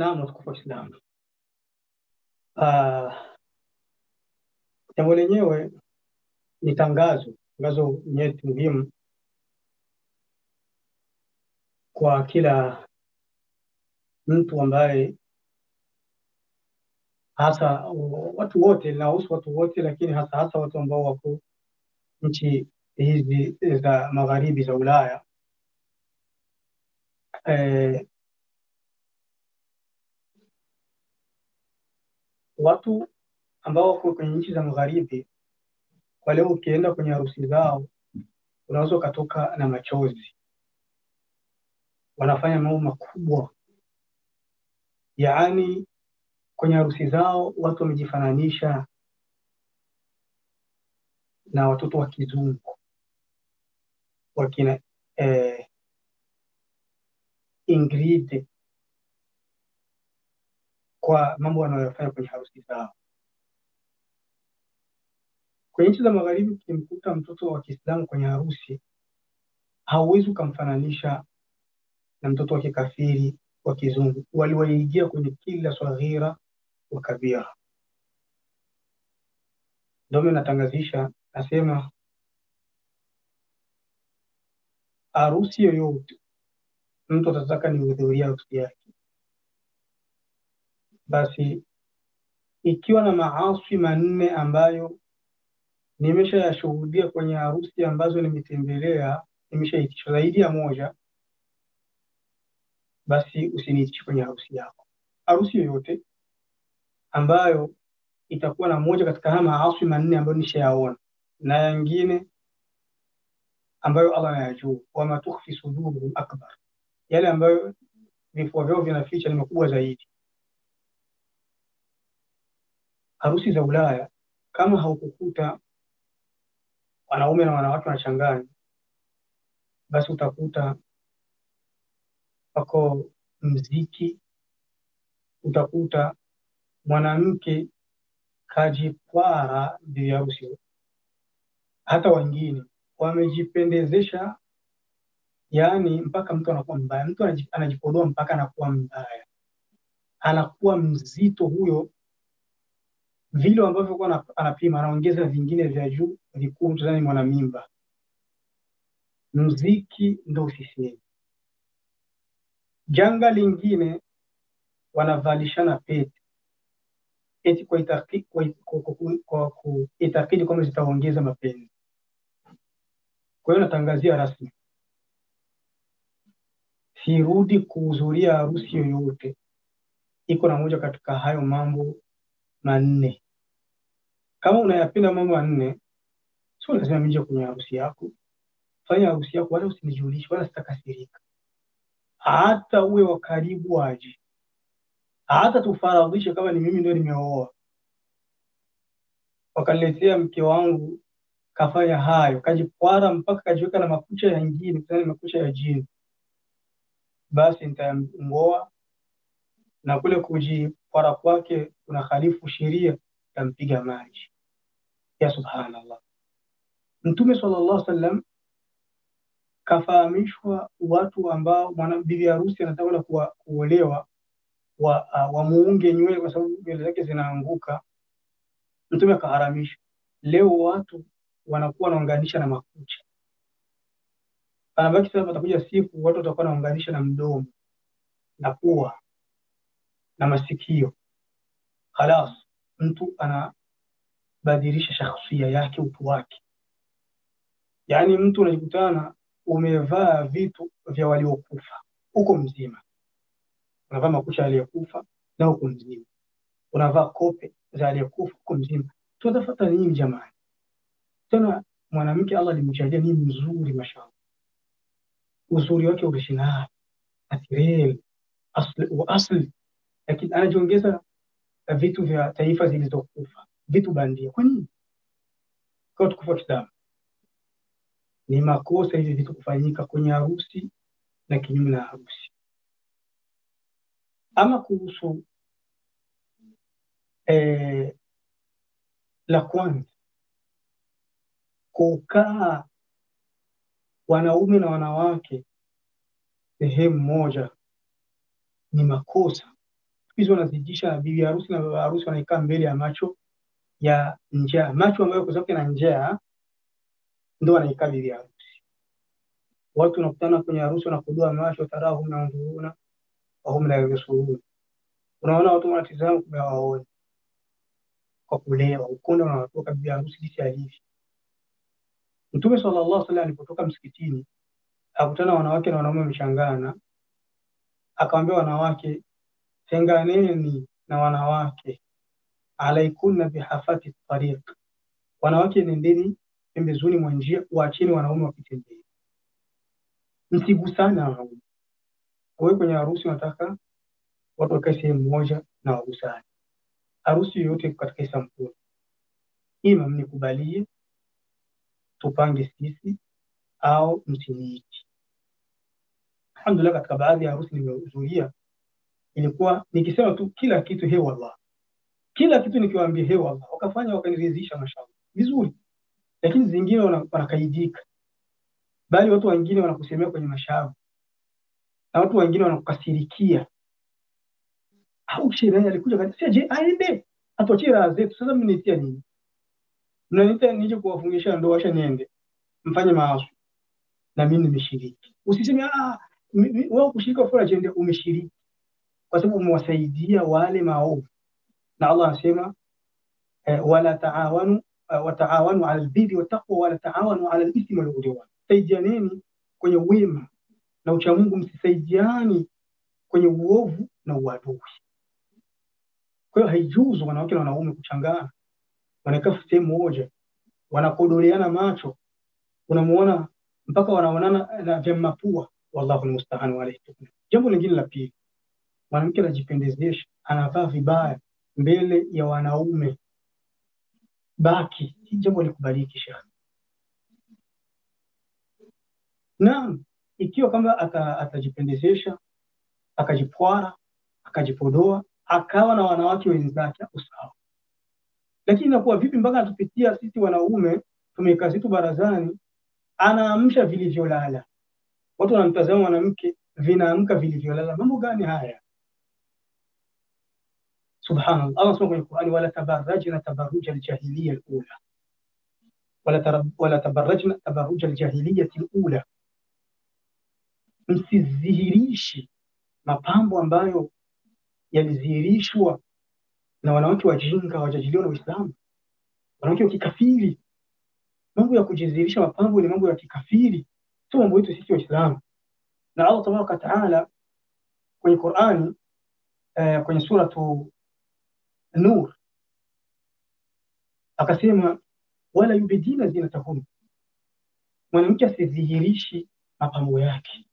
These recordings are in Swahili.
Naam, watukufu wa Islam. Jambo lenyewe ni tangazo nyeti muhimu kwa kila mtu ambaye, hasa watu wote, linahusu watu wote, lakini hasa watu ambao wako nchi hizi za magharibi za Ulaya. Watu ambao wako kwenye nchi za magharibi, kwa leo ukienda kwenye harusi zao unaweza ukatoka na machozi. Wanafanya mambo makubwa, yaani kwenye harusi zao watu wamejifananisha na watoto wa kizungu, wakina Ingrid, kwa mambo wanayofanya kwenye harusi zao. Kwenye nchi za magharibi, ukimkuta mtoto wa Kiislamu kwenye harusi, hauwezi ukamfananisha na mtoto wa kikafiri wa kizungu. Waliwaingia kwenye kila saghira wa kabira. Ndio natangazisha, nasema harusi yoyote mtu atataka nihudhuria harusi yake, basi ikiwa na maasi manne ambayo nimeshayashuhudia kwenye harusi ambazo nimetembelea, nimeshaitisha zaidi ya moja, basi usiniitishe kwenye harusi yako. Harusi yoyote ambayo itakuwa na moja katika haya maasi manne ambayo nishayaona na yengine ambayo Allah anayajua, wama tukhfi suduruhum akbar, yale ambayo vifua vyao vinaficha ni makubwa zaidi. Harusi za Ulaya, kama haukukuta wanaume na wanawake wanachanganya, basi utakuta wako mziki, utakuta mwanamke kajikwara bibi harusi, hata wengine wamejipendezesha, yaani mpaka mtu anakuwa mbaya, mtu anajipodoa mpaka anakuwa mbaya, anakuwa mzito huyo, vile ambavyo kwa anapima anaongeza vingine vya juu vikuu, mtazani mwana mimba. Muziki ndio sisi. Janga lingine, wanavalishana pete eti kwa itakidi kwamba zitaongeza mapenzi. Kwa hiyo natangazia rasmi, sirudi kuhudhuria harusi yoyote iko na moja katika hayo mambo manne. Kama unayapenda mambo manne, sio lazima mje kwenye harusi yako. Fanya harusi yako, wala usinijulishe, wala sitakasirika. Hata uwe wa karibu waje, hata tufaradhishe kama ni mimi ndio nimeoa, wakaletea mke wangu kafanya hayo, kajikwara mpaka kajiweka na makucha ya ngine, tena makucha ya jini, basi nitamngoa, na kule kujikwara kwake kuna khalifu sheria, tampiga maji. Ya subhanallah. Mtume sallallahu alaihi wasallam kafahamishwa watu ambao bibi harusi anataka kuolewa wamuunge nywele kwa sababu nywele zake zinaanguka. Mtume akaharamisha. Leo watu wanakuwa wanaunganisha na makucha, anabaki sasa, patakuja siku watu watakuwa wanaunganisha na mdomo na pua na masikio. Khalas, mtu anabadilisha shakhsia yake, utu wake. Yaani mtu unajikutana umevaa vitu vya waliokufa, uko mzima, unavaa makucha aliyekufa na uko mzima, unavaa kope za aliyekufa, uko mzima. Tunatafuta nini jamani? Tena mwanamke Allah alimjalia ni mzuri, mashallah, uzuri wake original, natural, asli, lakini anajiongeza vitu vya taifa zilizokufa, vitu bandia. Kwa nini? Kwa tukufa Kiislamu ni makosa hivi vitu kufanyika kwenye harusi na kinyume na harusi. Ama kuhusu la kwanza, kukaa wanaume na wanawake sehemu moja ni makosa, hizo wanazidisha, na bibi harusi na baba harusi wanaikaa mbele ya macho ya njaa, macho ambayo kwa sababu na njaa ndio wanaikaa bibi harusi. Watu wanakutana kwenye harusi wanakodoa macho, tarahum yanzuruna wa hum la yubsirun. Unaona watu wanatizama kumbe hawaoni, kwa kulewa ukonda unawatoka bibi harusi jinsi alivyo. Mtume sallallahu alaihi wasallam alipotoka msikitini akutana wanawake na wanaume wameshangana, akamwambia wanawake, tenganeni na wanawake, alaikunna bihafati tariq, wanawake nendeni pembezoni mwa njia, waacheni wanaume wakitembea, msigusane na wanaume. Wewe kwenye harusi unataka watu wakae sehemu moja na wagusane. Harusi yoyote katika sampuli, ima mnikubalie tupange sisi au msiniiti. Alhamdulillah, katika baadhi ya harusi nimehudhuria, ilikuwa nikisema tu kila kitu he wallah, kila kitu nikiwaambia he wallah, wakafanya wakaniridhisha mashallah vizuri, lakini zingine wanakaidika, bali watu wengine wanakusemea kwenye mashavu, na watu wengine wanakukasirikia. Au sherehe alikuja kanisa, je aende atuachie raha zetu, sasa mnitia nini? Mnaniita nije kuwafungisha ndoa, acha niende mfanye maasi na mimi nimeshiriki. Usiseme wewe kushirika fora jende umeshiriki, kwa sababu umewasaidia wale maovu. Na Allah anasema wala taawanu wa taawanu ala albirri wattaqwa wala taawanu ala alithmi wal udwan, saidianeni kwenye wema na uchamungu, msisaidiani kwenye uovu na uadui. Kwa hiyo haijuzu wanawake na wanaume kuchangana, wanakaa sehemu moja, wanakodoleana macho, unamuona mpaka wanaonana na vya mapua. Wallahu almusta'an wa alayhi tuklan. Jambo lingine la pili, mwanamke anajipendezesha, anavaa vibaya mbele ya wanaume, baki hii jambo likubaliki shekhi. Naam, ikiwa kama atajipendezesha, akajipwara, akajipodoa, akawa na wanawake wenzake, usawa. Lakini inakuwa vipi mpaka atupitia sisi wanaume tumekaa zetu barazani, anaamsha vilivyolala, watu wanamtazama mwanamke vinaamka vilivyolala? Mambo gani haya? Subhanallah, Allah anasema kwenye Qur'ani, wala tabarrajna tabarruj aljahiliya alula, wala tabarrajna tabarruj aljahiliya alula, msidhihirishi mapambo ambayo yalidhihirishwa na wanawake wajinga wajajiliwa na Uislamu, wanawake wa kikafiri. Mambo ya kujidhihirisha mapambo ni mambo ya kikafiri, sio mambo yetu sisi Waislamu. Na Allah tabaraka taala kwenye Qur'ani kwenye suratu Nur akasema wala yubidina zinatahum, mwanamke asidhihirishi mapambo yake.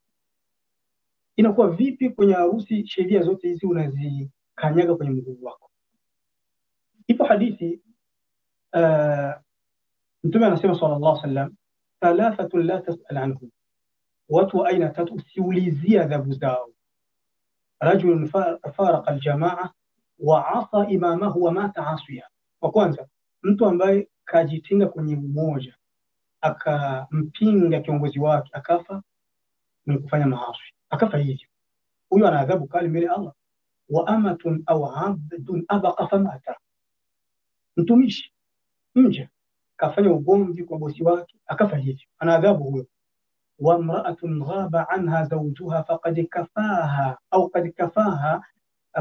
Inakuwa vipi kwenye harusi sheria zote hizi unazikanyaga kwenye mguu wako? Ipo hadithi Mtume anasema sallallahu alaihi wasallam, thalathatu la tas'al anhum, watu wa aina tatu usiulizia adhabu zao. Rajulun faraqa aljamaa wa asa imamahu wa mata asiya. Wa kwanza, mtu ambaye kajitinga kwenye umoja akampinga kiongozi wake akafa ni kufanya maasi, akafa hivyo, huyo ana adhabu kali mbele Allah. Wa amatun au abdun abaqa famata, mtumishi mja kafanya ugomvi kwa bosi wake akafa hivyo, ana adhabu huyo. Wa imra'atun ghaba anha zawjuha faqad kafaha au qad kafaha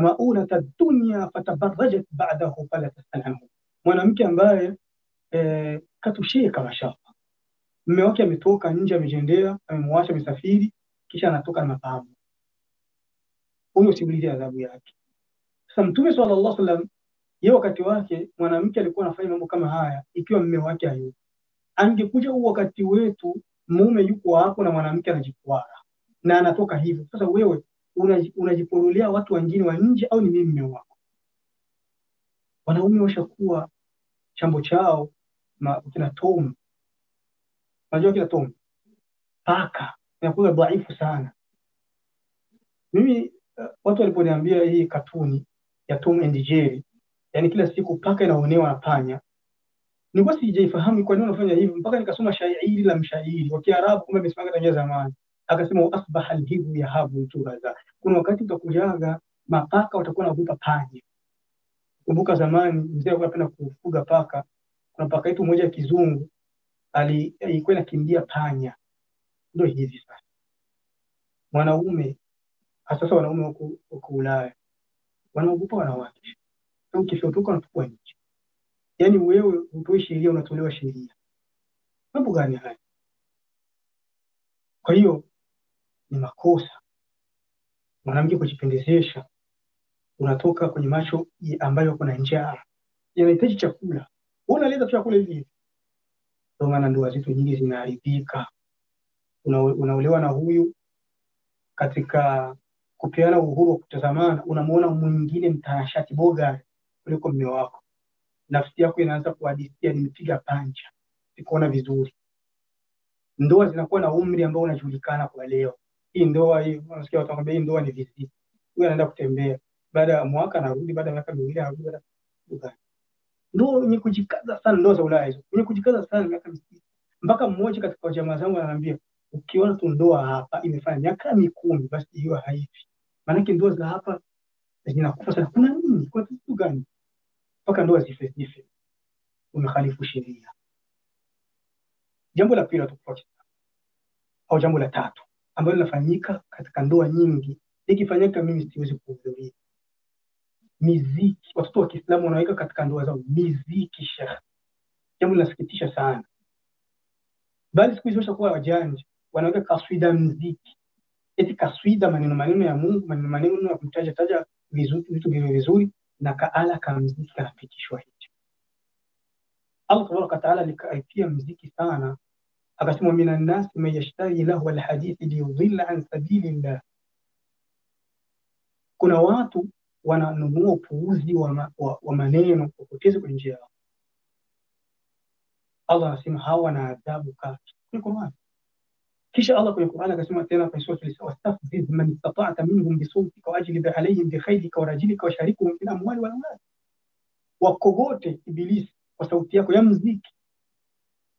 maunata ad-dunya fatabarrajat ba'dahu fala tas'al anhu, mwanamke ambaye katushika mashallah, mume wake ametoka nje, amejendea, amemwacha misafiri, kisha anatoka na mapambo, huyo simulizi adhabu yake. Sasa Mtume sallallahu alaihi wasallam yeye wakati wake mwanamke alikuwa anafanya mambo kama haya ikiwa mume wake hayupo. Angekuja huu wakati wetu mume yuko hapo na mwanamke anajikwara na anatoka hivyo, sasa wewe unajipololea watu wengine wa nje au ni mimi mume wako? Wanaume washakuwa chambo chao kina Tom, unajua kila Tom paka inakuwa dhaifu sana. Mimi watu waliponiambia hii katuni ya Tom and Jerry, yani kila siku paka inaonewa na panya, nilikuwa sijaifahamu kwa nini wanafanya hivyo, mpaka nikasoma shairi la mshairi wa Kiarabu kumbe amesimanga tangia zamani. Akasema asbaha alhibu yahabu turaza, kuna wakati utakujaga Mapaka watakuwa wanaogopa panya. Kumbuka zamani mzee alikuwa anapenda kufuga paka. Kuna paka yetu mmoja kizungu alikuwa anakimbia panya. Ndio hivi sasa wanaume, hasa wanaume huko Ulaya wanaogopa wanawake. Sasa ukifyotoka unatupwa nje. Yaani wewe utoi sheria, unatolewa sheria. Mambo gani haya? Kwa hiyo ni makosa mwanamke kujipendezesha. Unatoka kwenye macho ambayo kuna njaa, yanahitaji chakula, unaleta chakula hivi. Ndio maana ndoa zetu nyingi zinaharibika. Unaolewa na huyu, katika kupeana uhuru wa kutazamana unamuona mwingine mtanashati boga kuliko mume wako. Nafsi yako inaanza kuhadithia, nimepiga panja, sikuona vizuri. Ndoa zinakuwa na umri ambao unajulikana kwa leo. Hii ndoa hii, unasikia watu wanambia hii ndoa ni viziti. Huyu anaenda kutembea, baada ya mwaka anarudi, baada ya miaka miwili anarudi, baada ya ndoa yenye kujikaza sana. Ndoa za Ulaya hizo yenye kujikaza sana, miaka mitatu. Mpaka mmoja katika jamaa zangu ananiambia, ukiona tu ndoa hapa imefanya miaka 10 basi hiyo haifi. Maana ndoa za hapa zinakufa sana. Kuna nini? Kwa kitu gani mpaka ndoa zife? Umehalifu sheria. Jambo la pili tofauti, au jambo la tatu ambalo linafanyika katika ndoa nyingi, ikifanyika mimi siwezi kuhudhuria. Miziki. Watoto wa Kiislamu wanaweka katika ndoa zao miziki, shekhi. Jambo linasikitisha sana. Bali siku hizo washakuwa wajanja, wanaweka kaswida mziki. Eti kaswida, maneno ya Mungu, maneno ya kumtaja vitu vizuri, na kaala ka mziki kanapitishwa hicho. Allah tabaraka wa taala alikaipia mziki sana, akasema minan nas man yashtari lahu alhadithi liyudilla an sabilillah. Kuna watu wananunua upuuzi wa maneno kupoteza kwenye njia yao. Allah anasema hawa na adhabu kali kwenye Qur'an. Kisha Allah kwenye Qur'an akasema tena kwenye sura Al-Isra, wastafziz man istata'ta minhum bisawtika wajlib alayhim bikhaylika warajlika washarikuhum fil amwali wal aulad. Wakogote Ibilisi kwa sauti yako ya muziki.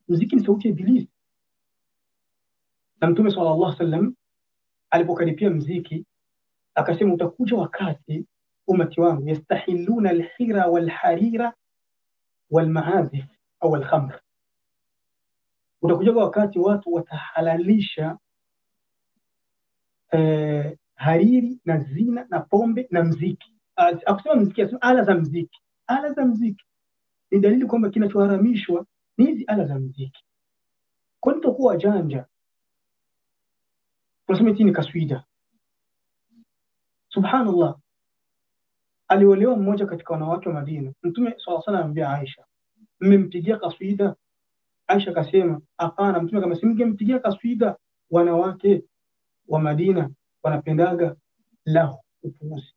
Muziki ni sauti ya Ibilisi. Na Mtume sallallahu alaihi wasallam alipokaribia muziki akasema, utakuja wakati umati wangu yastahiluna alhira walharira walmaazif au alkhamr. Utakuja wakati watu watahalalisha hariri na zina na pombe na mziki. Akusema mziki, asema ala za mziki. Ala za mziki ni dalili kwamba kinachoharamishwa ni hizi ala za mziki. Kwa nini tutakuwa janja? Tunasema ni kaswida. Subhanallah. Aliolewa mmoja katika wanawake wa Madina. Mtume sallallahu alaihi wasallam anamwambia Aisha, mmempigia kaswida? Aisha akasema hapana. Mtume kama simngempigia kaswida, wanawake wa Madina wanapendaga lahu, upuuzi,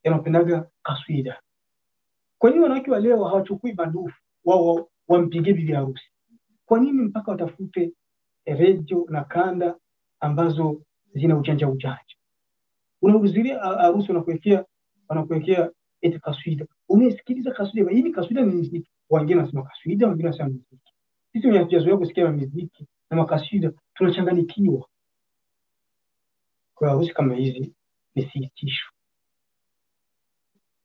wanapendaga kaswida. Kwa nini wanawake wa leo hawachukui bandufu wao wampigie bibi harusi? Kwa nini mpaka watafute redio na kanda ambazo zina ujanja? Unahudhuria harusi, wanakuwekea eti kaswida. Umesikiliza kaswida? Hii kaswida ni muziki. Wengine wanasema kaswida, wengine wanasema muziki. Sisi tunazoea kusikia muziki na makaswida, tunachanganyikiwa. Kwa harusi kama hizi ni sitisho.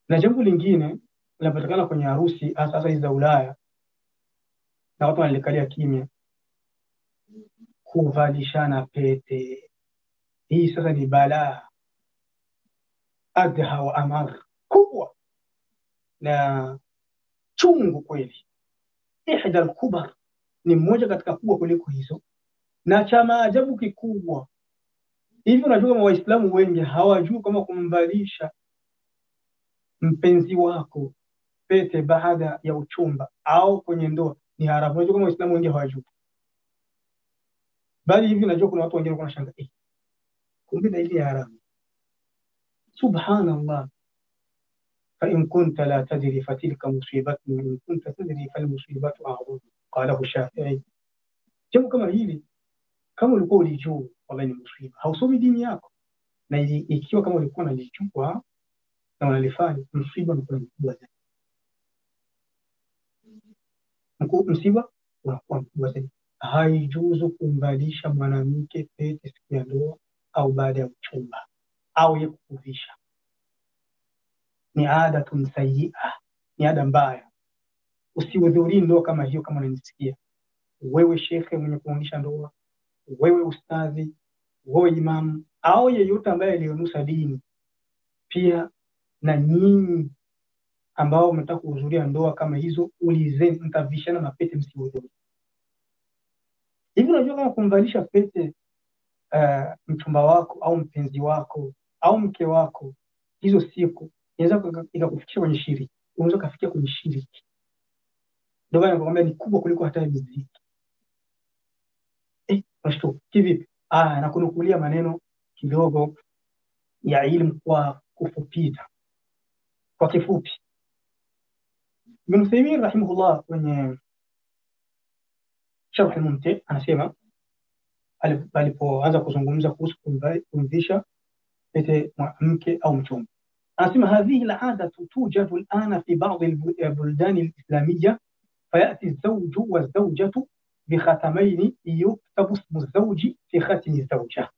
Na jambo lingine linapatikana kwenye harusi hasa hizi za Ulaya, na watu wanalikalia kimya, kuvalishana pete. Hii sasa ni balaa adha wa amar kubwa na chungu kweli. Ihda al-kubar ni mmoja katika kubwa kuliko hizo, na cha maajabu kikubwa hivi. Unajua kama Waislamu wengi hawajui kama kumvalisha mpenzi wako pete baada ya uchumba au kwenye ndoa ni haramu. Unajua kama Waislamu wengi hawajui. Bali hivi najua kuna watu wengine wanashangaa, kumbe na ile haramu. Subhanallah. فإن كنت لا تدري فتلك مصيبة وإن كنت تدري فالمصيبة أعظم قاله الشافعي. Jambo kama hili kama ulikuwa ulijua, wallahi ni msiba. Hausomi dini yako, na ikiwa kama ulikuwa unalijua na unalifanya, msiba unakuwa mkubwa zaidi. Msiba unakuwa mkubwa zaidi. Haijuzu kumvalisha mwanamke pete siku ya ndoa au baada ya uchumba au yeye kukuvisha. ni adatun sayyi'a, ni ada mbaya. Usihudhurii ndoa kama hiyo. Kama unanisikia wewe, shekhe mwenye kuungisha ndoa, wewe ustadhi, wewe imamu, au yeyote ambaye aliyonusa dini, pia na nyinyi ambao mnataka kuhudhuria ndoa kama hizo, ulizeni, mtavishana mapete, msihudhurie. Hivi unajua kama kumvalisha pete mchumba wako au mpenzi wako au mke wako hizo siku inaweza ikakufikisha kwenye shiriki, unaweza kufikia kwenye shiriki. Ndio maana nakwambia ni kubwa kuliko hata muziki. Unashtuka kivipi? Nakunukulia maneno kidogo ya elimu kwa kufupita, kwa kifupi. Ibn Uthaymeen rahimahullah kwenye Sharh al-Mumti' anasema alipoanza kuzungumza kuhusu kumvisha pete mke au mchumba, anasema hadhihi al-'adatu tujadu al-ana fi ba'd al-buldan al-islamiyya fayati az-zawju waz-zawjatu bikhatamayn yuktabu ismu az-zawji fi khatmi az-zawja.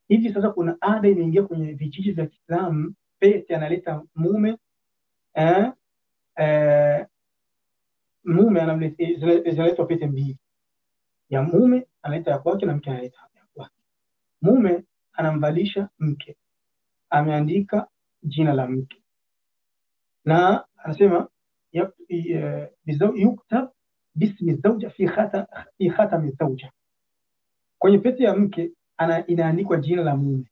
Hivi sasa kuna ada imeingia kwenye vijiji vya Kiislamu, pete analeta mume mume zinaletwa pete mbili, ya mume analeta ya kwake na mke analeta ya kwake. Mume anamvalisha mke, ameandika jina la mke, na anasema yuktab bismi zawja fi khatami zawja. Kwenye pete ya mke inaandikwa jina la mume,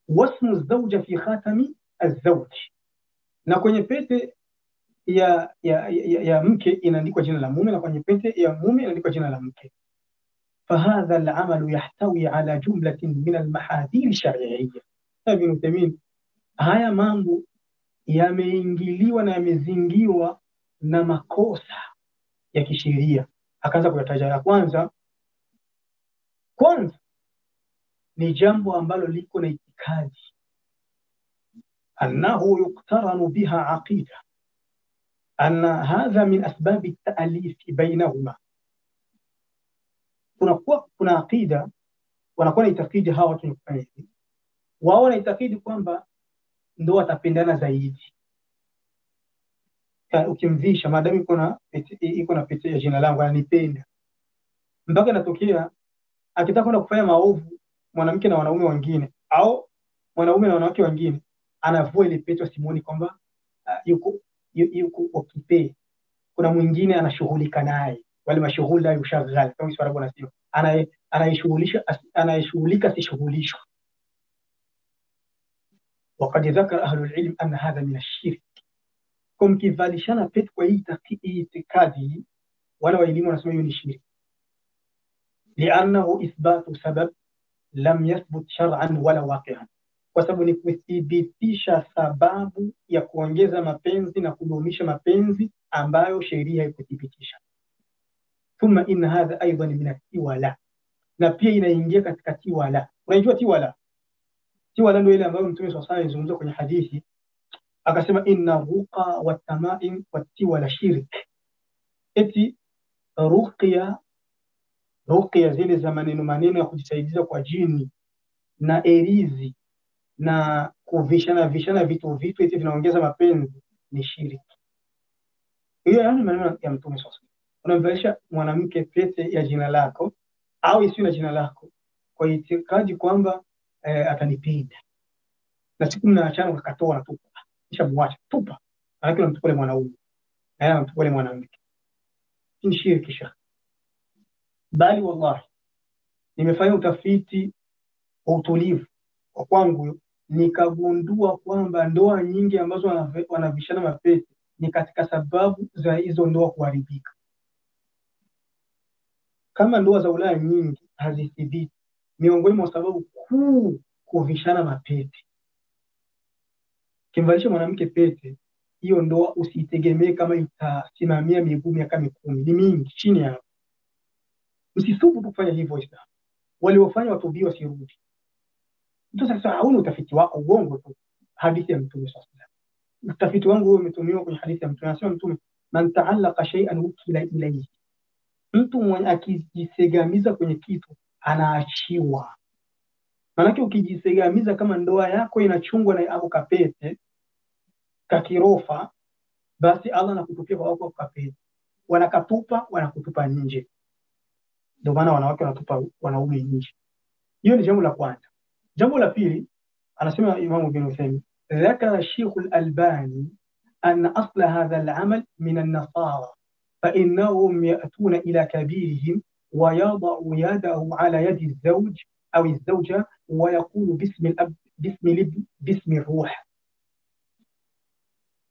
wasmu zawja fi khatami az-zawj, na kwenye pete ya mke inaandikwa jina la mume, na kwenye pete ya mume inaandikwa jina la mke. Fahadha al-amalu yahtawi ala jumlatin min al-mahadhir shar'iyya. Ibn Uthaymeen, haya mambo yameingiliwa na yamezingiwa na makosa ya kisheria. Akaanza kuyataja. Ya kwanza ni jambo ambalo liko na itikadi, annahu yuqtaranu biha aqida, anna hadha min asbab at-ta'lif bainahuma. Kuna aqida, wanakuwa na itikadi hawa watu wanafanya hivi, wao wanaitakidi kwamba ndio watapendana zaidi. Ukimvisha maadamu iko na pete ya jina langu, ananipenda, mpaka inatokea akitaka kwenda kufanya maovu mwanamke na wanaume wengine au mwanaume na wanawake wengine, anavua ile pete simuoni kwamba yuko okipe. Kuna mwingine anashughulika naye, wale mashughuli nayo ushaghali, kama Swarabu anasema anayeshughulika sishughulishwa. Wakad dhakara ahlul ilm anna hadha min ash-shirk. Kumkivalishana pete kwa hii itikadi, wala wa elimu wanasema hiyo ni shirki, li'annahu ithbatu sabab lam yathbut shar'an wala waqi'an, kwa sababu ni kuthibitisha sababu ya kuongeza mapenzi na kudumisha mapenzi ambayo sheria haikuthibitisha. Thumma inna hadha aidan min at-tiwala, na pia inaingia katika tiwala. Unajua tiwala? Tiwala ndio ile ambayo Mtume swalla Allahu alizungumza kwenye hadithi, akasema inna ruqa wa tamaim wa tiwala shirk. Eti ruqya zile za maneno ya kujisaidiza kwa jini na erizi na kuvishana vitu eti vinaongeza mapenzi ni shiriki. Hiyo yani maneno ya Mtume sasa. Unamvalisha mwanamke pete ya jina lako au isiyo na jina lako kwa itikadi kwamba atanipenda, na siku mnaachana ukakatoa na tupa, kisha muacha tupa, lakini unamtupa ile mwanaume na unamtupa ile mwanamke, ni shiriki shaka. Bali wallahi nimefanya utafiti wa utulivu kwa kwangu, nikagundua kwamba ndoa nyingi ambazo wanavishana mapete ni katika sababu za hizo ndoa kuharibika. Kama ndoa za Ulaya nyingi hazithibiti, miongoni mwa sababu kuu kuvishana mapete. Kimvalisha mwanamke pete, hiyo ndoa usitegemee kama itasimamia miguu miaka 10, ni mingi chini hapo. Usisubu kufanya hivyo Waislamu. Waliofanya watubii wasirudi. Mtu sasa hauna utafiti wako, uongo tu. Hadithi ya Mtume sallallahu alaihi wasallam. Utafiti wangu huo umetumiwa kwenye hadithi ya Mtume. Anasema Mtume, man ta'allaqa shay'an wukila ilayhi. Mtu mwenye akijisegamiza kwenye kitu anaachiwa. Maana ukijisegamiza kama ndoa yako inachungwa na hapo kapete, kakirofa, basi Allah anakutupia kwa wako kapeni, wanakatupa wanakutupa nje. Ndio maana wanawake wanatupa wanaume nje. Hiyo ni jambo la kwanza. Jambo la pili, anasema Imam Ibn Uthaymeen, ذكر الشيخ الألباني أن أصل هذا العمل من النصارى فإنهم يأتون إلى كبيرهم ويضع يده على يد الزوج أو الزوجة ويقول باسم الأب باسم الابن باسم الروح.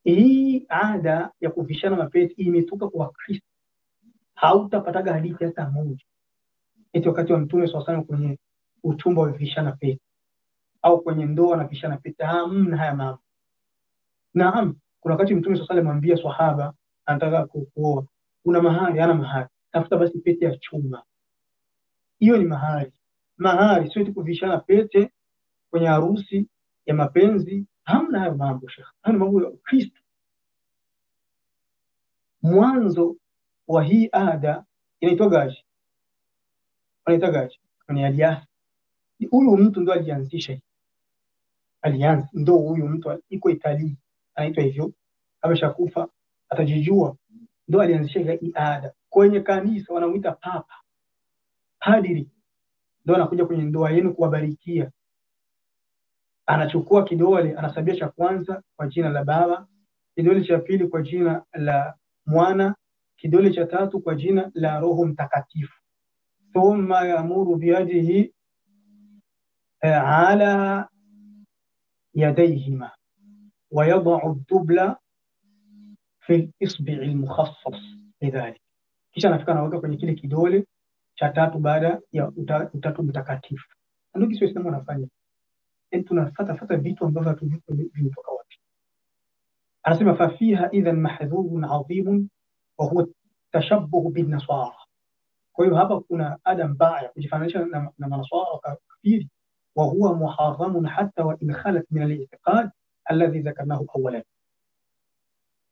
Hii ada ya kuvishana mapete imetoka kwa Kristo. Hautapataga hadithi hata moja eti wakati wa Mtume SAW kwenye uchumba wa vishana pete au kwenye ndoa na vishana pete. Hamna haya mambo. Naam, kuna wakati Mtume SAW alimwambia swahaba anataka kuoa, una mahari? Ana mahari, tafuta basi pete ya chuma. Hiyo ni mahari. Mahari sio kuvishana pete kwenye harusi ya mapenzi. Hamna hayo mambo shekhi. Hayo mambo ya Kristo. Mwanzo wa hii ada inaitwa gaji. Wanaita gaji. Ni aliasi. Huyu mtu ndo alianzisha hii. Alianza ndo huyu mtu iko Italia. Anaitwa hivyo. Ameshakufa, atajijua. Ndo alianzisha hii ada. Kwenye kanisa wanamuita papa. Padri. Ndo anakuja kwenye ndoa yenu kuwabarikia. Anachukua kidole, anasabia cha kwanza kwa jina la Baba, kidole cha pili kwa jina la Mwana, kidole cha tatu kwa jina la Roho Mtakatifu. Thumma yamuru biyadihi ala yadayhima wa yad'u ad-dubla fi al-isbi' al-mukhassas lidhalik. Kisha anafika anaweka kwenye kile kidole cha tatu baada ya Utatu Mtakatifu. Ndio kisa Uislamu unafanya. Tunafuata vitu ambavyo hatujui vimetoka wapi. Anasema fafiha idhan mahdhurun adhim wa huwa tashabbuh bin nasara. Kwa hiyo hapa kuna ada mbaya kujifananisha na manaswara wa kafiri, wa huwa muharramun hatta wa in khalat min al-i'tiqad alladhi dhakarnahu awwalan.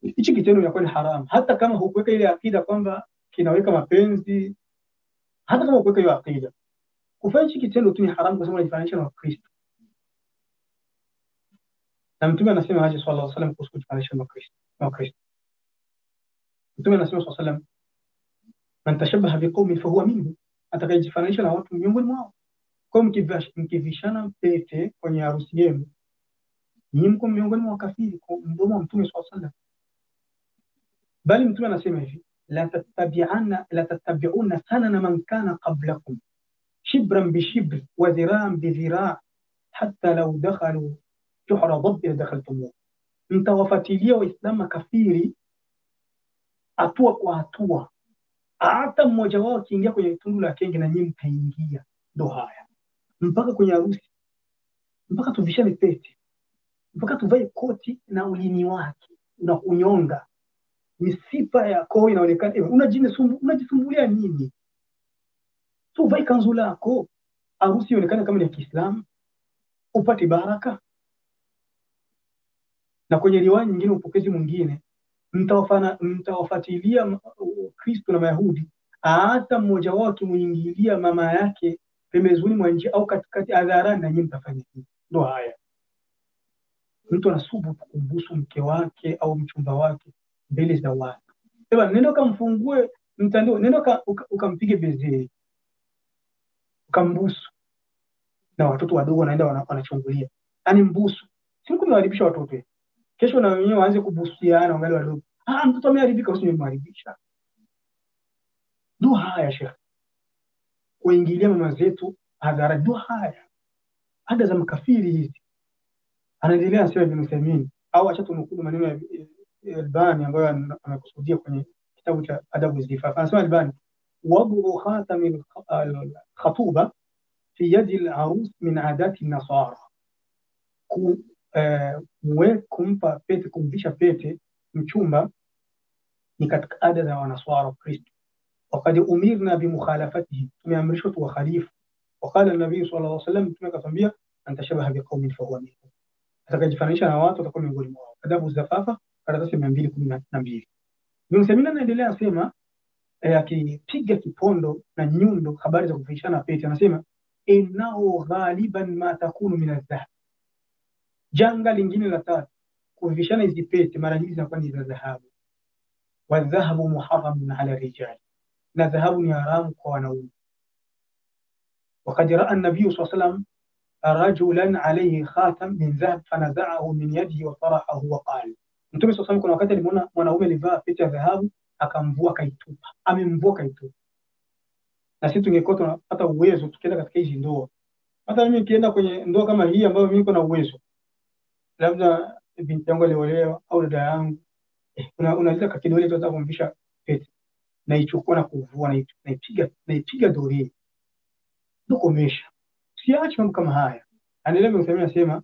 Hichi kitendo inakuwa ni haram hata kama hukuweka ile akida kwamba kinaweka mapenzi, hata kama hukuweka hiyo akida. Kufanya hichi kitendo tu ni haram kwa sababu unajifananisha na Kristo. Na Mtume anasema aje sallallahu alaihi wasallam kuhusu kujifananisha na Kristo. Mtume anasema sallallahu alaihi wasallam, man tashabbaha biqaumin fahuwa minhum, atakayejifananisha na watu miongoni mwao. Kwa mkivishana pete kwenye harusi yenu, nyinyi mko miongoni mwa kafiri kwa mdomo wa Mtume sallallahu alaihi wasallam. Bali Mtume anasema hivi, la tattabi'una sanana man kana qablakum shibran bi shibr wa dhira'an bi dhira' hatta law dakhalu juhra dhabb dakhaltumuh. Mtawafuatilia Waislamu kafiri hatua kwa hatua, hata mmoja wao akiingia kwenye tundu la kenge na nyinyi mtaingia. Ndo haya mpaka kwenye harusi, mpaka tuvishane pete, mpaka tuvae koti na ulimi wake unakunyonga, misipa ya koo inaonekana. Unajisumbulia nini? Tuvae kanzu lako, harusi ionekane kama ni ya Kiislamu, upate baraka. Na kwenye riwaya nyingine, upokezi mwingine, mtawafuatilia Kristo na Mayahudi, hata mmoja wao akimuingilia mama yake pembezoni mwa njia au katikati hadharani, na nyinyi mtafanya hivi. Ndo haya. Mtu anasubutu kumbusu mke wake au mchumba wake mbele za watu. Eba, nenda kamfungue mtandao, nenda ukampige bezeli, ukambusu. Na watoto wadogo wanaenda wanachungulia. Ani mbusu. Si mkumeharibisha watoto. Kesho na wenyewe waanze kubusiana wangali wadogo. Mtoto ameharibika, usimharibisha. Ndo haya shekhi. Kuingilia mama zetu hadhara, ndo haya. Ada za makafiri hizi. Anaendelea anasema Ibn Uthaymeen, au acha tunukuu maneno ya Albani ambayo amekusudia kwenye kitabu cha Adabu Zifaf. Anasema Albani, wad'u khatam al-khatuba fi yadi al-arus min adati an-nasara. Kumpa pete, kumvisha pete mchumba ni katika ada za wanaswara Kristo. Wakati umirna bimukhalafatihi, tumeamrishwa tuwakhalifu. Wakala an-nabii sallallahu alaihi wasallam, tumekatambia antashabaha biqaumin fahuwa minhum, atakajifananisha na watu atakuwa miongoni mwao. Adabu Zafafa karatasi 212. Ibn Uthaymeen anaendelea anasema, akipiga kipondo na nyundo habari za kuvishana pete, anasema innahu ghaliban ma takunu min adh-dhahab. Janga lingine la tatu, kuvishana hizi pete mara nyingi zinakuwa ni za dhahabu. Wa dhahabu muharramun ala rijal, na dhahabu ni haramu kwa wanaume. Wakad raa an-nabiy sallallahu alayhi wasallam rajulan alayhi khatam min dhahab fanaza'ahu min yadihi wa tarahahu wa qala, Mtume sallallahu kuna wakati alimuona mwanaume alivaa pete ya dhahabu akamvua kaitupa, amemvua kaitupa. Na sisi tungekuwa tunapata uwezo tukienda katika hizi ndoa, hata mimi nikienda kwenye ndoa kama hii ambayo mimi niko na uwezo, labda binti yangu aliolewa au dada yangu, unaweza kakidole tu hata kumvisha pete, naichukua na kuvua, naipiga doria, ndokomesha. Siachi mambo kama haya. Anaelewa msemaji anasema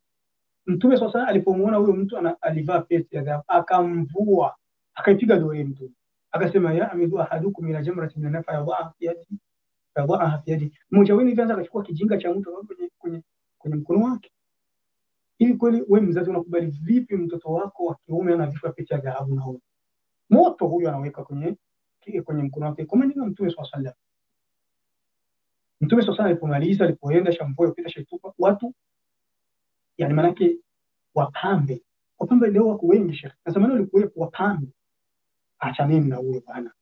Mtume sasa alipomuona huyo mtu alivaa pete ya dhahabu akamvua, akaipiga doria. Mtu akasema ya amidu ahadukum ila jamratin min nafa yadhaha fi yadi, mmoja wenu kwanza akachukua kijinga cha mtu kwenye mkono wake. Hivi kweli wewe mzazi unakubali vipi mtoto wako wa kiume anavishwa pete ya dhahabu na moto huyo anaweka kwenye mkono wake? Kwa nini Mtume sallallahu alaihi wasallam alipomaliza, alipoenda shamvua pete shaitupa watu, yani manake wapambe leo wako wengi shekhi, na zamani walikuwepo wapambe. Acha mimi na huyo bwana,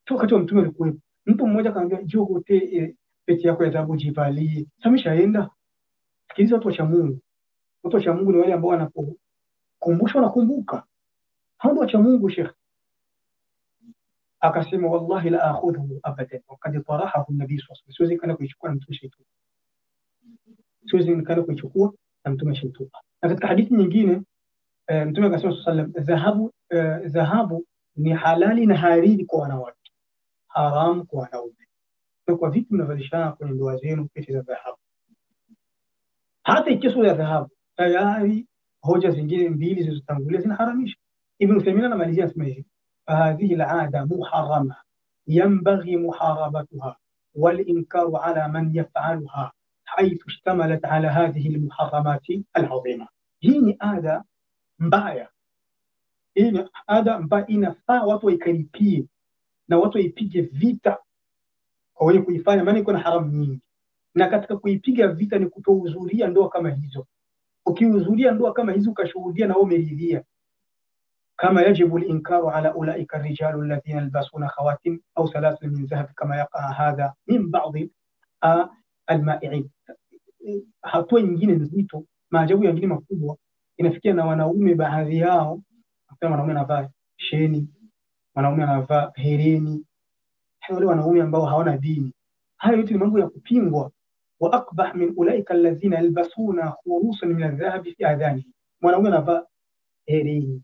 wakati wa Mtume alikuwepo mtu mmoja kaambia jogote pete yako ya dhahabu jivalie. Sameshaenda. Sikiliza watu wa Mungu. Watu wa Mungu ni wale ambao wanapokumbushwa nakumbuka. Hao wa Mungu shekhi. Akasema wallahi la akhudhu abadan waqad tarahahu an-nabi sallallahu alayhi wasallam, siwezi kana kuichukua na Mtume shaitu, siwezi kana kuichukua na Mtume shaitu. Na katika hadithi nyingine Mtume akasema sallallahu alayhi wasallam, dhahabu ni halali na hariri kwa wanawake, haramu kwa wanaume. Kwa vipi mnavalishana kwenye ndoa zenu pete za dhahabu? Hata ikiwa ya dhahabu tayari hoja zingine mbili zilizotangulia zinaharamisha. Ibn Uthaymeen anamalizia anasema hivi: hadhihi al-'ada muharrama yanbaghi muharabatuha wal inkaru ala man yaf'aluha haythu ishtamalat ala hadhihi al-muharramati al-'azima. Hii ni ada mbaya, inafaa watu waikaripie na watu waipige vita kwa wenye kuifanya, maana iko na haramu nyingi. Na katika kuipiga vita ni kutohudhuria ndoa kama hizo. Ukihudhuria ndoa kama hizo ukashuhudia na wewe umeridhia, kama yajibu al-inkaru ala ulaika ar-rijalu alladhina yalbasuna khawatim au salasil min dhahab kama yaqa hadha min ba'd al-ma'i'in. Hatua nyingine nzito, maajabu nyingine makubwa inafikia na wanaume baadhi yao, kama wanaume anavaa sheni, wanaume anavaa hereni, wale wanaume ambao hawana dini. Hayo yote ni mambo ya kupingwa. Wa akbah min ulaika alladhina yalbasuna khurusan min adh-dhahabi fi adhani, mwanaume anavaa hereni.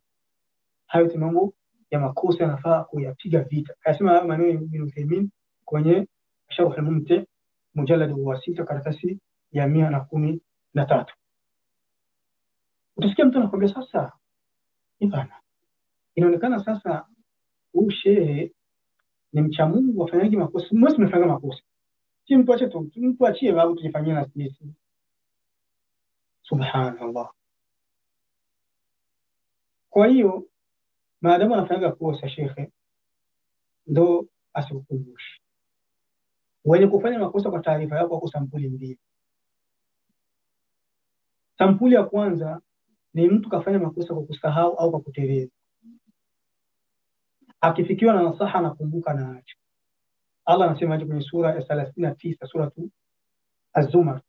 Hayo yote mambo ya makosa, yanafaa kuyapiga vita. Akasema maneno Ibn Uthaymeen kwenye Sharh al-Mumti' mujallad wa 6 karatasi ya 113. Utasikia mtu anakuambia sasa, ibana, inaonekana sasa huyu shehe ni mcha Mungu, wafanyaji makosa. Mmoja tunafanya makosa, si mtu ache tu, mtu achie wao tujifanyie na sisi. Subhanallah. Kwa hiyo maadamu anafanya kosa shekhe, ndo asikukumbushe. Wenye kufanya makosa kwa taarifa yako wako sampuli mbili. Sampuli ya kwanza ni mtu kafanya makosa kwa kusahau au kwa kuteleza, akifikiwa na nasaha nakumbuka na acha. Allah anasema kwenye sura ya 39, sura Az-Zumar,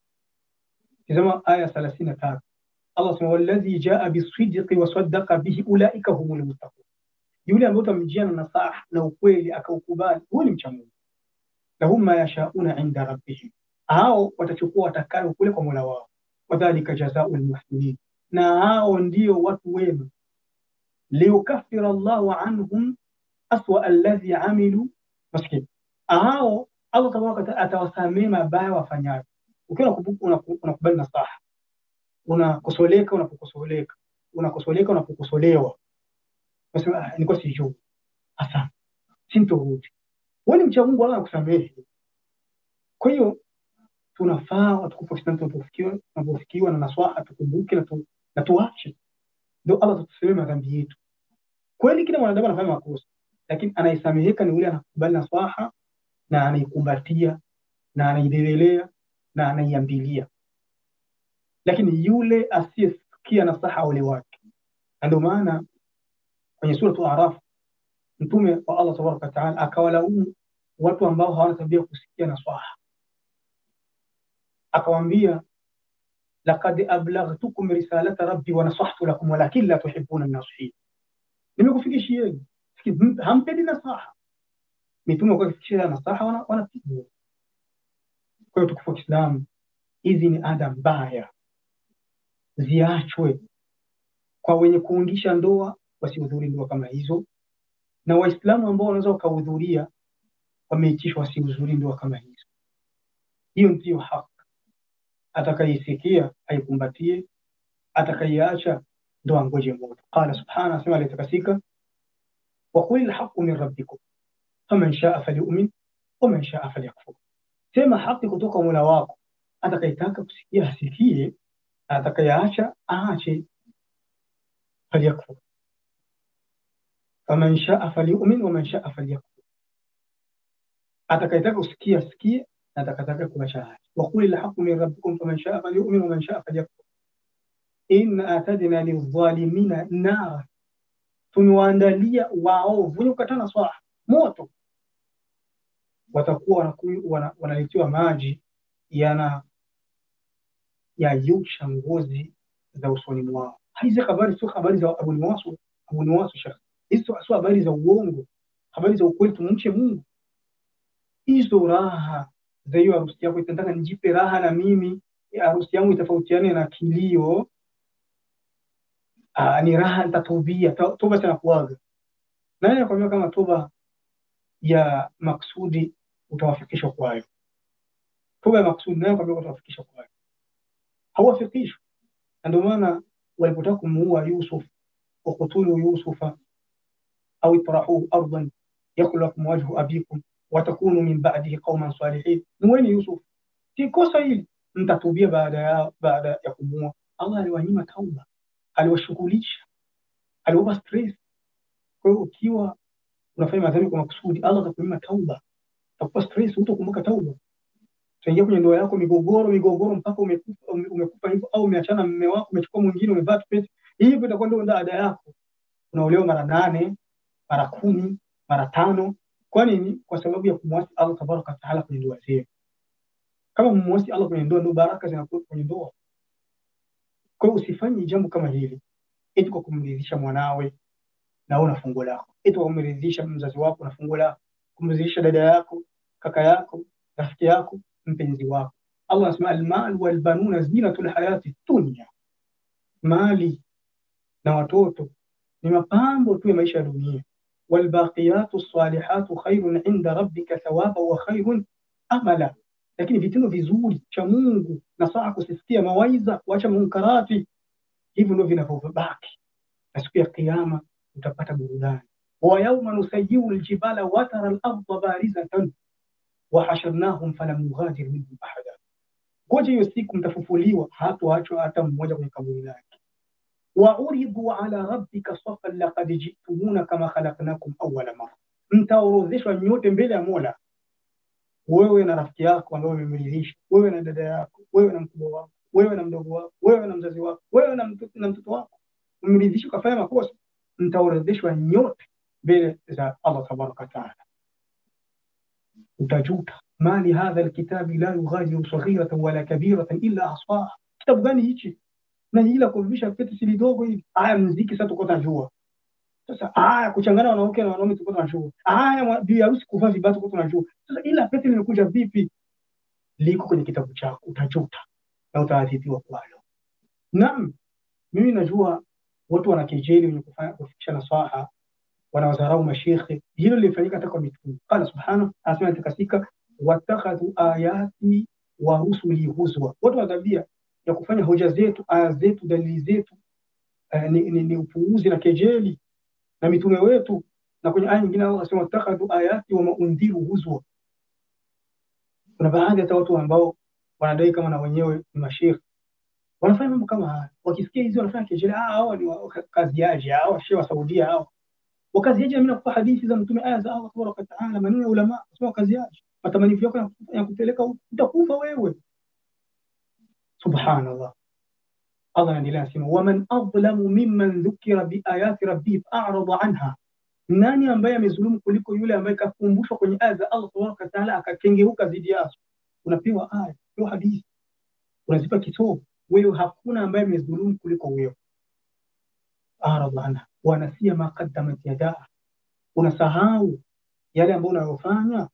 tazama aya 33. Allah anasema walladhi jaa bisidqi wa saddaqa bihi ulaika humul muttaqun, yule ambaye utamjia na nasaha na ukweli akaukubali, huyo ni mcha Mungu. Lahum ma yashauna inda rabbihim, hao watachukua watakayo kule kwa Mola wao. Wadhalika jazaa'ul muhsinin, na hao ndio watu wema. Liyukaffira Allahu anhum aswa alladhi amilu, maskini hao Allah tabaraka atawasamea mabaya wafanyayo. Ukiwa unakubali nasaha, unakosoleka unapokosolewa, unasema niko sijui, hasa sintorudi, wewe mcha Mungu, Allah anakusamehe. Kwa hiyo tunafaa watukufu tunapofikiwa na nasaha tukumbuke na tuache, ndio Allah tutusamee madhambi yetu. Kweli kila mwanadamu anafanya makosa, lakini anaisameheka ni yule anakubali nasaha na anaikumbatia na anaibebelea na anaiambilia. Lakini yule asiyesikia nasaha ole wake, Ndio maana kwenye sura Araf mtume wa Allah tabaraka wa taala akawalaumu watu ambao hawana tabia kusikia nasaha, akawaambia laqad ablaghtukum risalata rabbi wa nasahtu lakum walakin la tuhibbuna an-nasihin, nimekufikishieni hampendi nasaha. Mitume kwa kufikisha nasaha wanapiga. Kwa hiyo tukufu wa Kiislamu, hizi ni ada mbaya, ziachwe. Kwa wenye kuungisha ndoa wasihudhurie ndoa kama hizo, na Waislamu ambao wanaweza wakahudhuria wameitishwa wasihudhurie ndoa kama hizo. Hiyo ndiyo haki. Atakayesikia aikumbatie, atakayeacha ndo angoje moto. Qala subhanahu, asema alitakasika, wa qulil haqqu min rabbikum faman shaa falyu'min wa man shaa falyakfur. Sema haki kutoka kwa Mola wako, atakayetaka kusikia asikie, atakayeacha aache. Falyakfur faman shaa falyu'min wa man shaa falyakfur. Atakayetaka kusikia asikie, atakayetaka kuacha aache. Wa qulil haqqu min rabbikum faman shaa falyu'min wa man shaa falyakfur. Inna atadna lidhalimina nara, tumewaandalia waovu wenye kukatana swala moto. Watakuwa wanaletiwa maji yayusha ngozi za usoni mwao. Hizi habari sio habari za Abu Nuwas Sheikh. Hizi sio habari za uongo, habari za ukweli. Tumche Mungu. Hizo raha za hiyo harusi yako, itataka nijipe raha na mimi harusi yangu itafautiane na kilio. Ni raha, nitatubia. Toba sana kuaga. Nani anakuambia kama toba ya maksudi utawafikishwa kwayo? Toba ya maksudi nani anakuambia utawafikishwa kwayo? Hawafikishwi. Ndio maana walipotaka kumuua Yusuf, wakutulu Yusufa au itrahu ardan yakhlu lakum wajhu abikum wa takunu min ba'dihi qauman salihin. Muweni Yusuf, si kosa hili, mtatubia baada ya kumuua. Allah aliwanyima tauba, aliwashughulisha, aliwapa stress. Kwa hiyo ukiwa unafanya madhambi kwa makusudi, Allah atakunyima tauba, atakupa stress, utakumbuka tauba. Utaingia kwenye ndoa yako migogoro mpaka umekufa hivyo, au umeachana mume wako, umechukua mwingine, umevaa pete hivyo, itakuwa ndio ada yako. Unaolewa mara 8, mara 10, mara 5. Kwa nini? Kwa sababu ya kumwasi Allah tabaraka wa taala kwenye ndoa zenu. Kama mmwasi Allah kwenye ndoa, ndio baraka zinakuwa kwenye ndoa. Kwa hiyo usifanye jambo kama hili eti kwa kumridhisha mwanawe na una fungo lako, eti kwa kumridhisha mzazi wako na fungo lako, kumridhisha dada yako, kaka yako, rafiki yako, mpenzi wako. Allah anasema almal wal banuna zinatul hayati dunya, mali na watoto ni mapambo tu ya maisha ya dunia. Wal baqiyatu salihatu khairun inda rabbika thawaban wa khairun amala. Lakini vitendo vizuri cha Mungu na saa kusisikia mawaidha, kuacha munkarati, hivyo ndio vinavyobaki, na siku ya kiyama utapata burudani. Wa yawma nusayyiru aljibala wa tara al-ardha barizatan wa hasharnahum falam nughadir minhum ahada. Kwa hiyo siku mtafufuliwa, hatoachwa hata mmoja kwenye kaburi lake. Wa uridu ala rabbika safan laqad ji'tumuna kama khalaqnakum awwala marra. Mtaorodheshwa nyote mbele ya Mola, wewe na rafiki yako ambaye umemridhisha, wewe na dada yako, wewe na mkubwa wako, wewe na mdogo wako, wewe na mzazi wako, wewe na mtoto wako, umemridhisha ukafanya makosa, mtaorodheshwa nyote mbele za Allah tabaraka taala. Utajuta, mali hadha alkitabi la yughadiru saghiratan wala kabiratan illa ahsaha. Kitabu gani hichi? Na ila kuvisha pete si dogo hivi. Aya muziki sasa tuko tunajua. Sasa aya kuchangana wanawake na wanaume tuko tunajua. Aya bi harusi kuvaa vibatu tuko tunajua. Sasa ila pete limekuja vipi? Liko kwenye kitabu chako, utajuta na utaadhibiwa kwalo. Naam, mimi najua watu wanakejeli wenye kufikisha nasaha, wanawadharau mashekhe. Hilo lilifanyika hata kwa mitume. Qala subhanahu, asema nitakasika, watakhadhu ayati wa rusuli huzwa. Watu wa tabia ya kufanya hoja zetu, aya zetu, dalili zetu ni upuuzi na kejeli na mitume wetu. Na kwenye aya nyingine Allah anasema watakhadhu ayati wa maundhiru huzwa. Kuna baadhi ya watu ambao wanadai kama na wenyewe ni mashekhe, wanafanya mambo kama haya. Wakisikia hizo wanafanya kejeli, hao ni wakaziaji, hao shehe wa Saudia hao. Wakaziaji, mimi nakupa hadithi za mtume, aya za Allah tabaraka taala, maneno ya ulama, sio wakaziaji. Matamanio yako ya kupeleka utakufa wewe. Subhanallah. Allah anaendelea anasema, waman adlamu mimman dhukira biayati rabbihi fa'arada anha, nani ambaye amezulumu kuliko yule ambaye kakumbushwa kwenye aya za Allah tabaraka taala akakengeuka dhidi yazo. Unapewa aya, unapewa hadithi, unazipa kitovu, wewe hakuna ambaye amezulumu kuliko wewe. Arada anha wanasia ma qaddamat yadaa, unasahau yale ambayo unayofanya.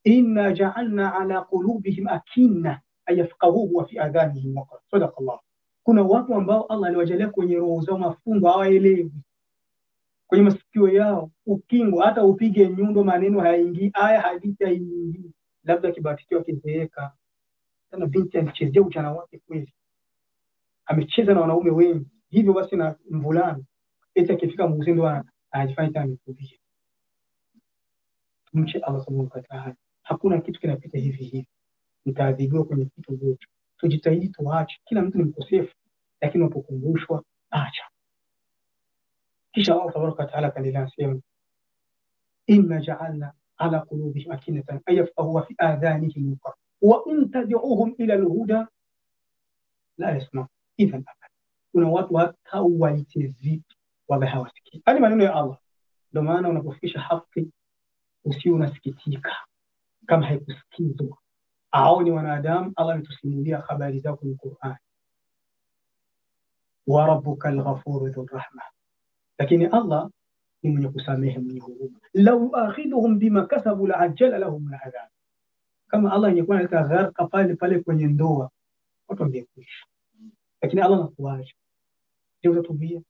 Inna ja'alna ala qulubihim akinna ayafqahuhu wa fi adhanihim waqar. Sadaqa Allah. Kuna watu ambao Allah aliwajalia kwenye roho zao mafungo, hawaelewi, kwenye masikio yao ukingo, hata upige nyundo maneno hayaingii, aya hadithi haingii, labda kibatikiwa kizeeka. Sana binti alichezea ujana wake kweli, amecheza na wanaume wengi, hivyo basi na mvulana eti akifika mzee ndo anajifanya tena ametubia. Tumche Allah subhanahu wa ta'ala, hakuna kitu kinapita hivi hivi, mtaadhibiwa kwenye kitu chote. Tujitahidi tuache, kila mtu ni mkosefu, lakini unapokumbushwa acha. Kisha Allah tabaraka wa ta'ala kaendelea kusema, inna ja'alna ala qulubihim akinatan ayafqahu wa fi adhanihim waqar wa in tad'uhum ila al-huda la yasma. Idhan kuna watu hata uwaite vipi waga hawasikii. Hadi maneno ya Allah. Ndio maana unapofikisha haki usio unasikitika kama haikusikizwa. Au ni wanadamu, Allah ametusimulia habari zao kwenye Qur'an, wa rabbuka al-ghafuru dhur rahma, lakini Allah ni mwenye kusamehe, mwenye huruma. Law akhidhuhum bima kasabu la'ajjala lahum al-'adhab, kama Allah ingekuwa analeta gharqa pale pale kwenye ndoa, watu wangekuisha, lakini Allah anakuacha. Je, utatubia?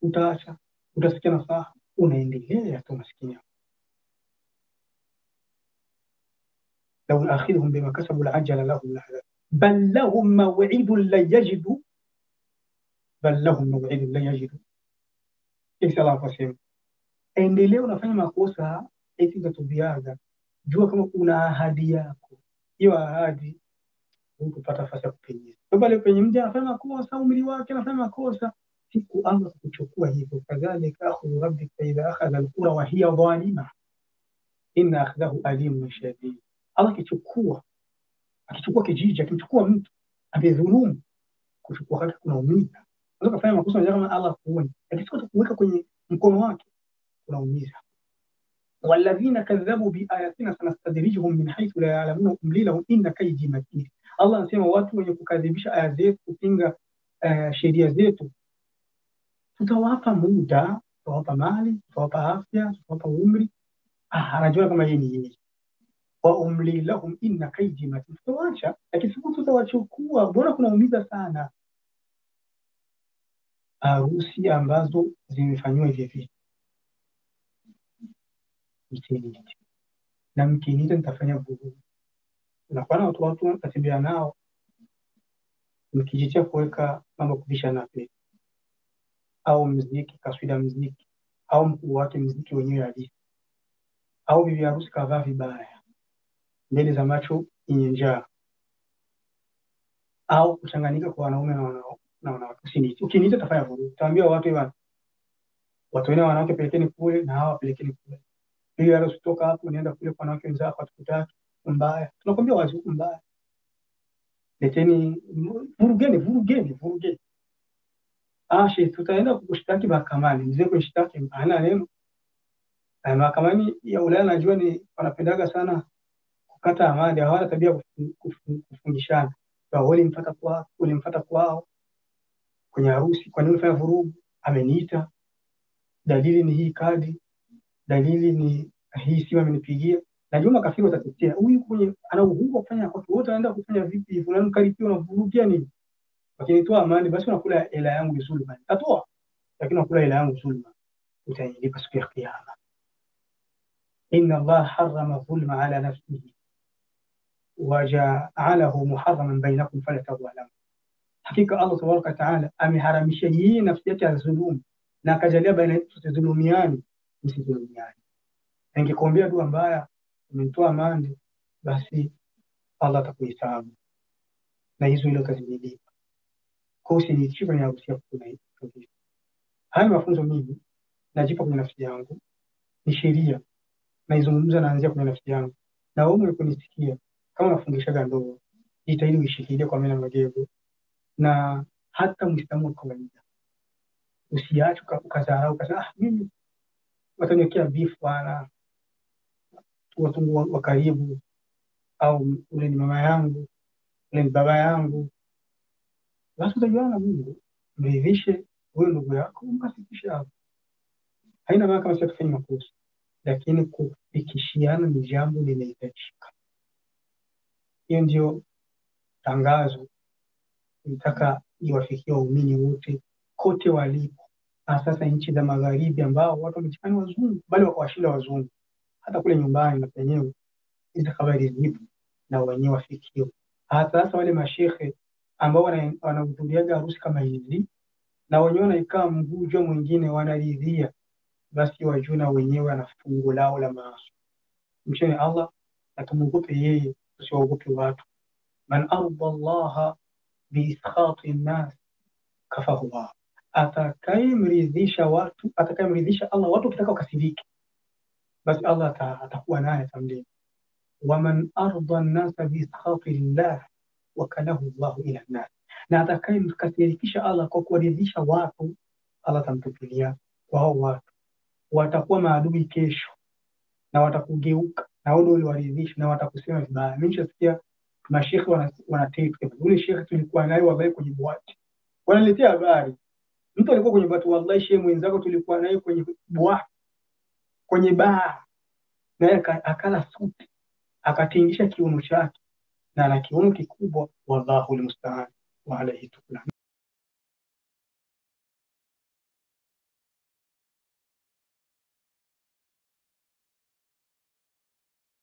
Utaacha? Utasikia nasaha? Unaendelea tu maskini. لو نأخذهم بما كسبوا لعجل لهم العذاب بل لهم موعد لن يجدوا Kisha Allah akasema, endelea unafanya makosa eti utatubiaga, jua kama kuna ahadi yako, hiyo ahadi utapata nafasi ya kupenyeza. Bali kwenye mja anafanya makosa, umri wake anafanya makosa, siku Allah kuchukua hivyo. Kadhalika akhudhu rabbika idha akhadha al-qura wa hiya dhalima inna akhdahu alimun shadid. Allah akichukua kijiji, akichukua mtu amedhulumu, kuchukua kwake kunaumiza. Unaweza kufanya makosa kama Allah kuoni, lakini kuweka kwenye mkono wake kunaumiza. Walladhina kadhabu biayatina sanastadrijuhum min haythu la ya'lamun umli lahum inna kaydi matin. Allah anasema watu wenye kukadhibisha aya zetu, kupinga sheria zetu, tutawapa muda, tutawapa mali, tutawapa afya, tutawapa umri. Anajua kama yeye ni yeye. Wa umli lahum inna kaydi matin. Tutawaacha, lakini siku tutawachukua, bora kunaumiza sana. Harusi ambazo zimefanywa hivi hivi, mkinita na mkinita nitafanya vurugu. Unakuwa na watu natembea nao, mkijitia kuweka mambo kubishana pia, au muziki, kaswida muziki, au mkuu wake muziki wenyewe halisi, au bibi harusi kavaa vibaya mbele za macho yenye njaa, au kuchanganyika kwa wanaume na wanawake. Ukiniita tafanya vurugu, utaambia watu bwana, watu wengine wanawake pelekeni kule na hawa pelekeni kule, ili wale usitoka hapo nienda kule kwa wanawake wenzako atukutaki mbaya. Tunakwambia wazi huko mbaya, leteni vurugeni. Tutaenda kukushtaki mahakamani. Mzee kushtaki hana neno. Mahakamani ya Ulaya najua ni wanapendaga sana kukata amani, hawana tabia kufundishana. Wewe ulimfuata kwao kwenye harusi, kwa nini unafanya vurugu? Ameniita, dalili ni hii kadi, dalili ni hii simu amenipigia. Najua makafiri watatetea, huyu kwenye ana uhuru wa kufanya, kwa wote anaenda kufanya vipi hivi, unamkaribia unavurugia nini? Lakini toa amani basi, unakula hela yangu vizuri bali atoa, lakini unakula hela yangu vizuri bali utailipa siku ya kiyama. Inna Allah harrama dhulma ala nafsihi wa ja'alahu muharraman bainakum fala tadhalamu. Hakika Allah tabaraka taala ameharamisha hii nafsi yake ya dhulum, na akajalia baina yetu tusidhulumiani, msidhulumiani. Ningekuombea dua mbaya, umetoa amani, basi Allah atakuhesabu na hizo ile kazimilipa. Kwa hiyo ni chifu ya usia kuna hiyo. Haya mafunzo mimi najipa kwenye nafsi yangu, ni sheria naizungumza, naanzia kwenye nafsi yangu. Na wewe unaponisikia, kama unafundisha ndoa, jitahidi uishikilie kwa mema magego, na hata Muislamu wa kawaida. Usiache ukadharau ukasema mimi wataniwekea beef bwana, watu wa karibu, au ule ni mama yangu, ule ni baba yangu. Basi utajuana Mungu, mridhishe huyo ndugu yako, umkasitishe hapo. Haina maana kama sisi tufanye makosa, lakini kufikishiana ni jambo linahitajika. Hiyo ndio tangazo nataka iwafikie waumini wote kote walipo, na sasa nchi za magharibi ambao watu wamechanganya wazungu bali wakawashinda wazungu. Hata kule nyumbani na penyewe hizo habari zipo na wenyewe wafikiwe. Hata sasa wale mashehe ambao wanahudhuria harusi kama hizi na wenyewe wanaikaa mguu juu mwingine wanaridhia, basi wajue na wenyewe ana fungu lao la maasi. Mcheni Allah na tumuogope yeye, tusiwaogope watu. Man arda Allah biiskhati nnas kafahu Allah, atakayemridhisha watu, atakayemridhisha Allah watu wakitaka wakasirike, basi Allah atakuwa naye atamlinda. Waman arda nnasa biiskhati llah wakalahu Allahu ila nnas, na atakayemkasirikisha Allah kwa kuwaridhisha watu, Allah atamtupilia kwa hao watu. Watakuwa maadui kesho na watakugeuka na wao ndio waliwaridhisha na watakusema vibaya. Mimi nishasikia mashekhe wanatetea yule shekhe tulikuwa naye wallahi kwenye bwati, wanaletea habari mtu alikuwa kwenye bwati, wallahi shehe mwenzako tulikuwa naye kwenye bwati, kwenye baa, naye akala suti akatingisha kiuno chake na ana kiuno kikubwa. Wallahu almusta'an wa alayhi tuklan.